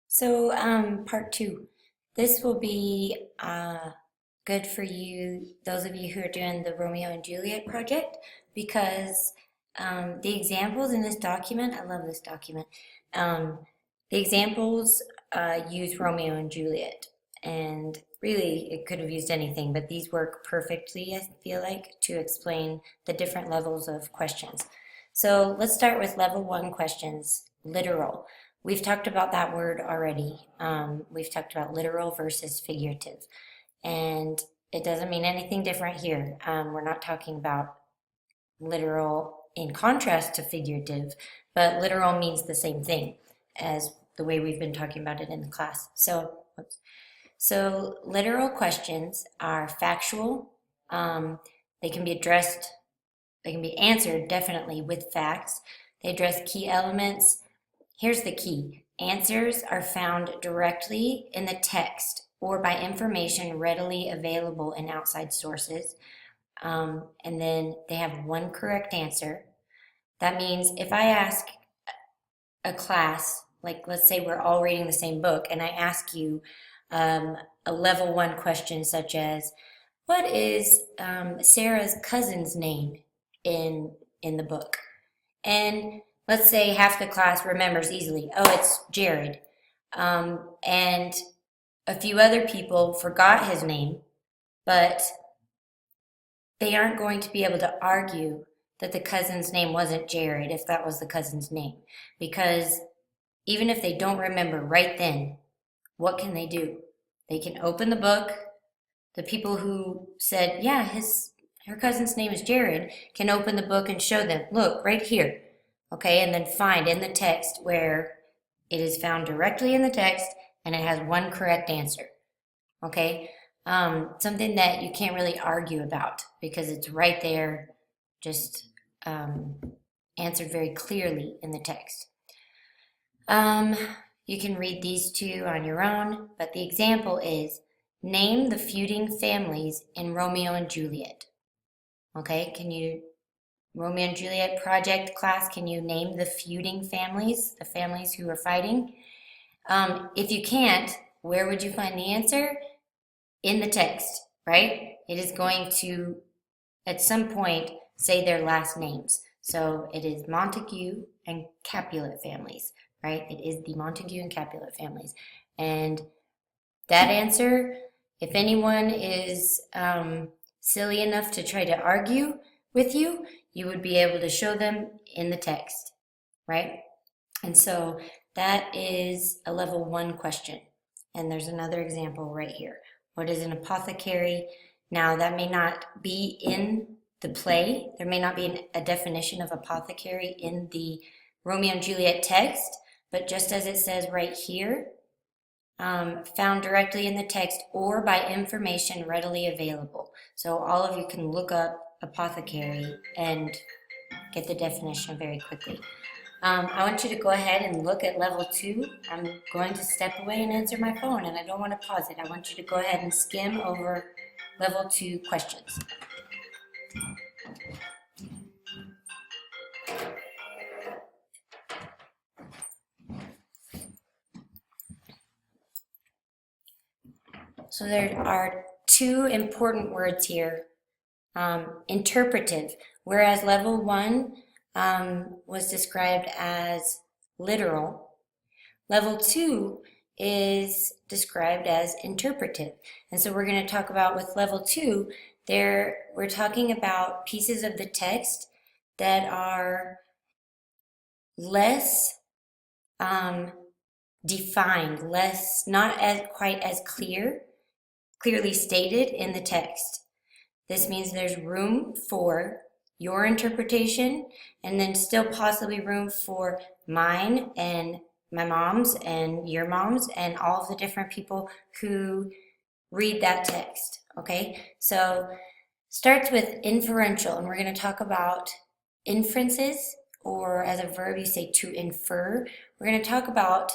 So, part two. This will be good for you, those of you who are doing the Romeo and Juliet project, because the examples in this document, I love this document. Um, the examples use Romeo and Juliet, and really it could have used anything, but these work perfectly, I feel like, to explain the different levels of questions. So let's start with level one questions, literal. We've talked about that word already. We've talked about literal versus figurative, and it doesn't mean anything different here. We're not talking about literal in contrast to figurative, but literal means the same thing as the way we've been talking about it in the class. So literal questions are factual. They can be addressed, they can be answered definitely with facts. They address key elements. Here's the key. Answers are found directly in the text or by information readily available in outside sources. And then they have one correct answer. That means if I ask a class, like let's say we're all reading the same book, and I ask you a level one question such as, what is Sarah's cousin's name in the book? And let's say half the class remembers easily, oh, it's Jared. And a few other people forgot his name, but they aren't going to be able to argue that the cousin's name wasn't Jared if that was the cousin's name. Because even if they don't remember right then, what can they do? They can open the book. The people who said, yeah, her cousin's name is Jared, can open the book and show them, look, right here. Okay, and then find in the text where it is found directly in the text and it has one correct answer. Okay, something that you can't really argue about because it's right there, just answered very clearly in the text. You can read these two on your own, but the example is, name the feuding families in Romeo and Juliet. Okay, Romeo and Juliet project class, can you name the feuding families, the families who are fighting? If you can't, where would you find the answer? In the text, right? It is going to, at some point, say their last names. So it is Montague and Capulet families, right? It is the Montague and Capulet families. And that answer, if anyone is silly enough to try to argue with you, you would be able to show them in the text, right? And so that is a level one question. And there's another example right here. What is an apothecary? Now, that may not be in the play. There may not be a definition of apothecary in the Romeo and Juliet text, but just as it says right here, found directly in the text or by information readily available. So all of you can look up apothecary and get the definition very quickly. I want you to go ahead and look at level two. I'm going to step away and answer my phone, and I don't want to pause it. I want you to go ahead and skim over level two questions. So there are two important words here. Interpretive, whereas level one was described as literal, level two is described as interpretive. And so we're going to talk about with level two, we're talking about pieces of the text that are less defined, not as quite as clearly stated in the text. This means there's room for your interpretation and then still possibly room for mine and my mom's and your mom's and all of the different people who read that text, okay? So starts with inferential, and we're going to talk about inferences, or as a verb you say to infer. We're going to talk about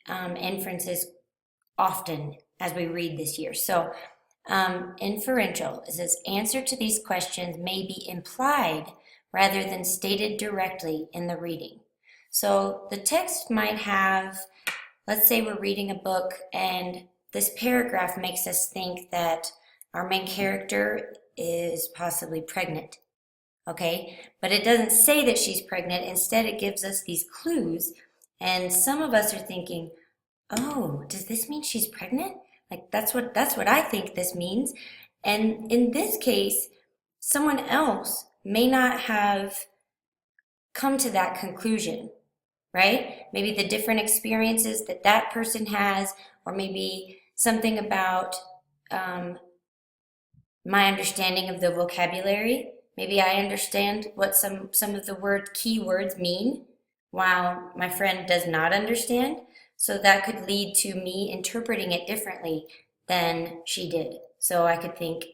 inferences often as we read this year. So inferential, it says answer to these questions may be implied rather than stated directly in the reading. So the text might have let's say we're reading a book and this paragraph makes us think that our main character is possibly pregnant, okay? But it doesn't say that she's pregnant. Instead, it gives us these clues. And some of us are thinking, oh, does this mean she's pregnant? Like that's what I think this means. And in this case, someone else may not have come to that conclusion, right? Maybe the different experiences that that person has, or maybe something about my understanding of the vocabulary. Maybe I understand what some of the key words mean, while my friend does not understand. So that could lead to me interpreting it differently than she did. So I could think,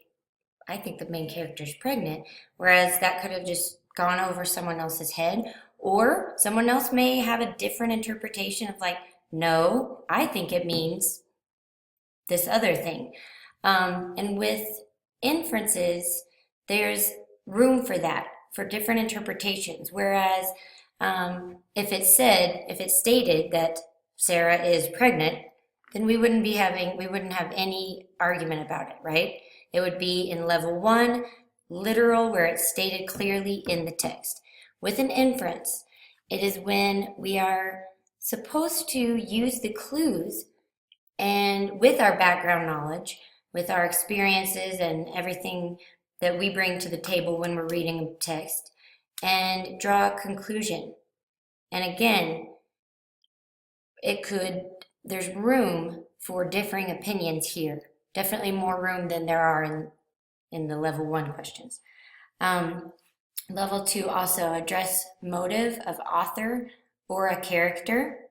I think the main character is pregnant, whereas that could have just gone over someone else's head. Or someone else may have a different interpretation of like, no, I think it means this other thing. And with inferences, there's room for that, for different interpretations. Whereas if it stated that Sarah is pregnant, then we wouldn't have any argument about it, right? It would be in level 1, literal, where it's stated clearly in the text. With an inference, it is when we are supposed to use the clues and with our background knowledge, with our experiences and everything that we bring to the table when we're reading a text, and draw a conclusion. And again, there's room for differing opinions here. Definitely more room than there are in the level 1 questions. Level 2 also address motive of author or a character.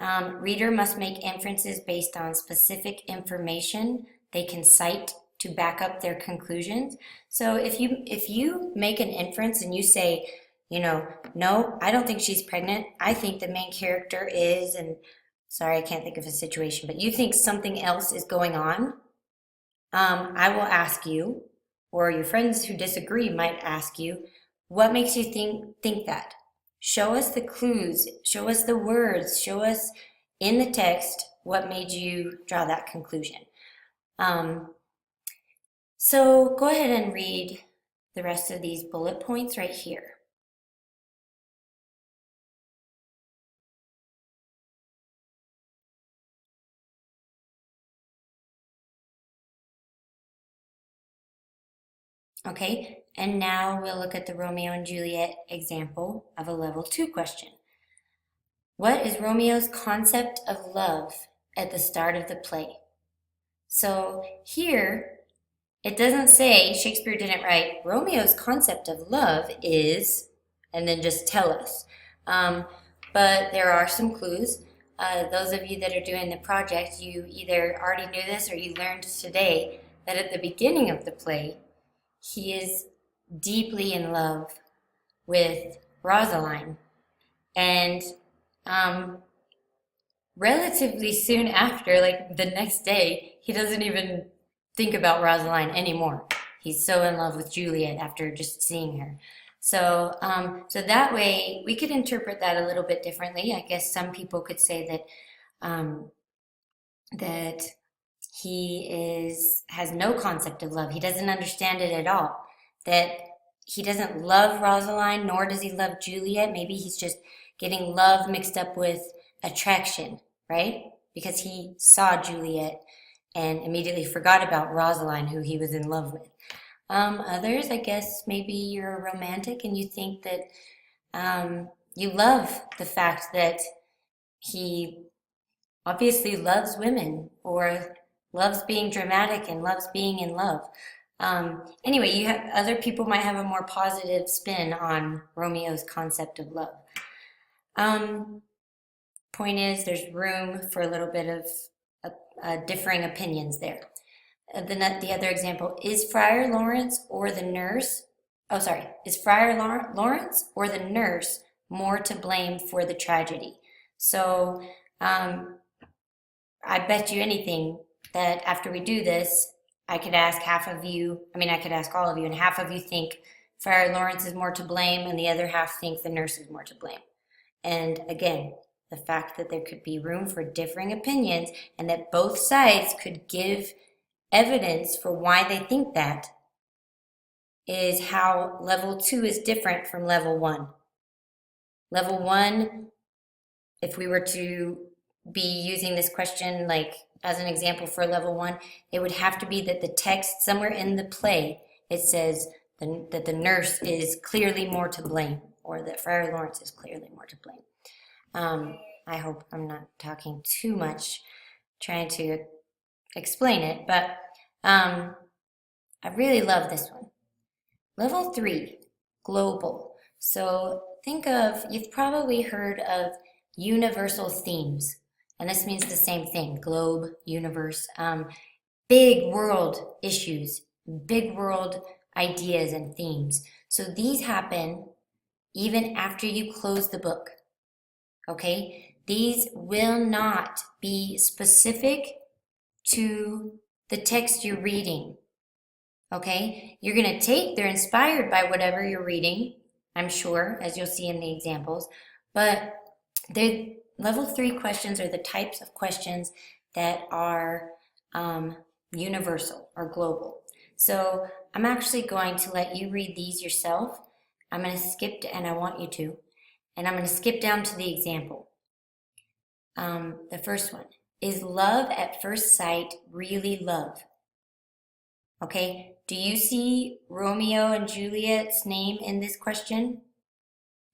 Reader must make inferences based on specific information they can cite to back up their conclusions. So if you make an inference and you say, no, I don't think she's pregnant. I think the main character is, and sorry, I can't think of a situation, but you think something else is going on, I will ask you, or your friends who disagree might ask you, what makes you think that? Show us the clues, show us the words, show us in the text what made you draw that conclusion. So go ahead and read the rest of these bullet points right here. Okay, and now we'll look at the Romeo and Juliet example of a level 2 question. What is Romeo's concept of love at the start of the play? So here, it doesn't say, Shakespeare didn't write, Romeo's concept of love is, and then just tell us. But there are some clues. Those of you that are doing the project, you either already knew this or you learned today that at the beginning of the play, he is deeply in love with Rosaline. And relatively soon after, like the next day, he doesn't even think about Rosaline anymore. He's so in love with Juliet after just seeing her. So, so that way we could interpret that a little bit differently. I guess some people could say that that he has no concept of love. He doesn't understand it at all. That he doesn't love Rosaline, nor does he love Juliet. Maybe he's just getting love mixed up with attraction, right? Because he saw Juliet and immediately forgot about Rosaline, who he was in love with. Others, I guess, maybe you're a romantic and you think that you love the fact that he obviously loves women or loves being dramatic and loves being in love. Anyway, other people might have a more positive spin on Romeo's concept of love. Point is, there's room for a little bit of differing opinions there. The other example, is Friar Lawrence or the nurse, is Friar Lawrence or the nurse more to blame for the tragedy? So I bet you anything that after we do this, I could ask all of you, and half of you think Friar Lawrence is more to blame, and the other half think the nurse is more to blame. And again, the fact that there could be room for differing opinions and that both sides could give evidence for why they think that, is how level 2 is different from level 1. Level 1, if we were to be using this question like as an example for level 1, it would have to be that the text somewhere in the play, it says that the nurse is clearly more to blame, or that Friar Lawrence is clearly more to blame. I hope I'm not talking too much trying to explain it, but I really love this one. Level 3, global. So think of, you've probably heard of universal themes, and this means the same thing, globe, universe, big world issues, big world ideas and themes. So these happen even after you close the book, okay? These will not be specific to the text you're reading, okay? You're going to they're inspired by whatever you're reading, I'm sure, as you'll see in the examples, but level 3 questions are the types of questions that are universal or global. So I'm actually going to let you read these yourself. I'm going to skip, and I want you to, and I'm going to skip down to the example. The first one, is love at first sight really love? Okay, do you see Romeo and Juliet's name in this question?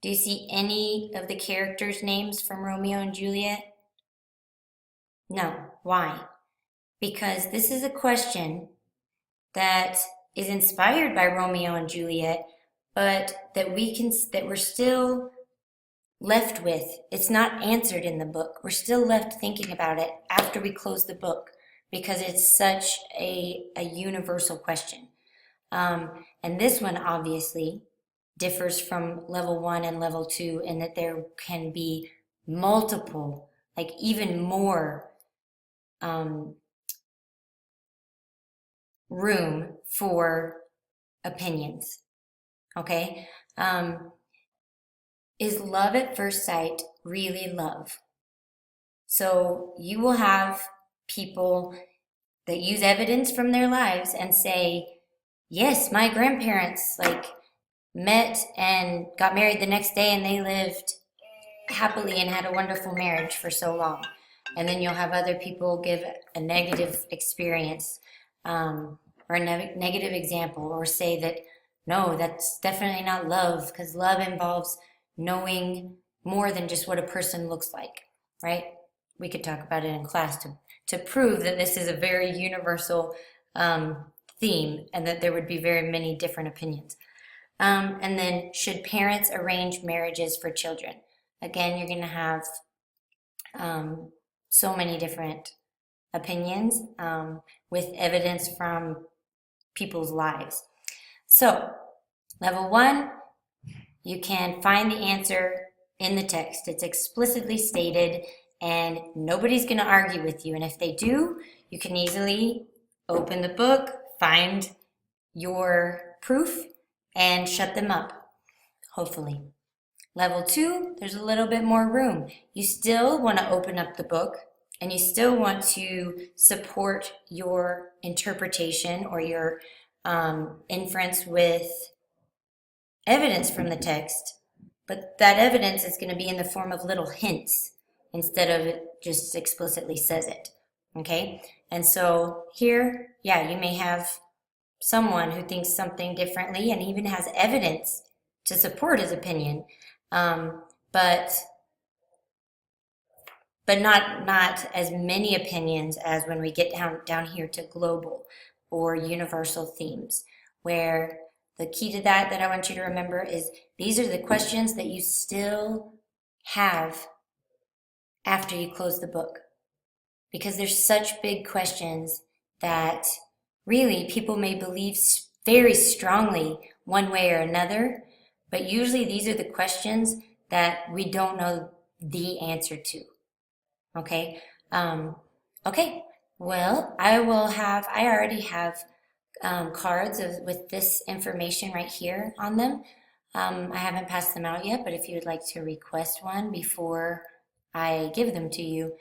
Do you see any of the characters' names from Romeo and Juliet? No. Why? Because this is a question that is inspired by Romeo and Juliet, but that we're still left with. It's not answered in the book. We're still left thinking about it after we close the book because it's such a universal question. And this one obviously differs from level 1 and level 2 in that there can be multiple, like even more room for opinions, okay? Is love at first sight really love? So you will have people that use evidence from their lives and say, yes, my grandparents met and got married the next day and they lived happily and had a wonderful marriage for so long. And then you'll have other people give a negative experience or a negative example, or say that no, that's definitely not love, because love involves knowing more than just what a person looks like, right? We could talk about it in class to prove that this is a very universal theme and that there would be very many different opinions. And then, should parents arrange marriages for children? Again, you're going to have so many different opinions with evidence from people's lives. So, level 1, you can find the answer in the text. It's explicitly stated and nobody's going to argue with you. And if they do, you can easily open the book, find your proof, and shut them up, hopefully. Level 2, there's a little bit more room. You still want to open up the book and you still want to support your interpretation or your inference with evidence from the text, but that evidence is going to be in the form of little hints instead of it just explicitly says it, okay? And so here, yeah, you may have someone who thinks something differently and even has evidence to support his opinion, but not as many opinions as when we get down here to global or universal themes, where the key to that I want you to remember is these are the questions that you still have after you close the book, because there's such big questions that really people may believe very strongly one way or another, but usually these are the questions that we don't know the answer to. Okay. Okay. Well, I already have cards with this information right here on them. I haven't passed them out yet, but if you would like to request one before I give them to you,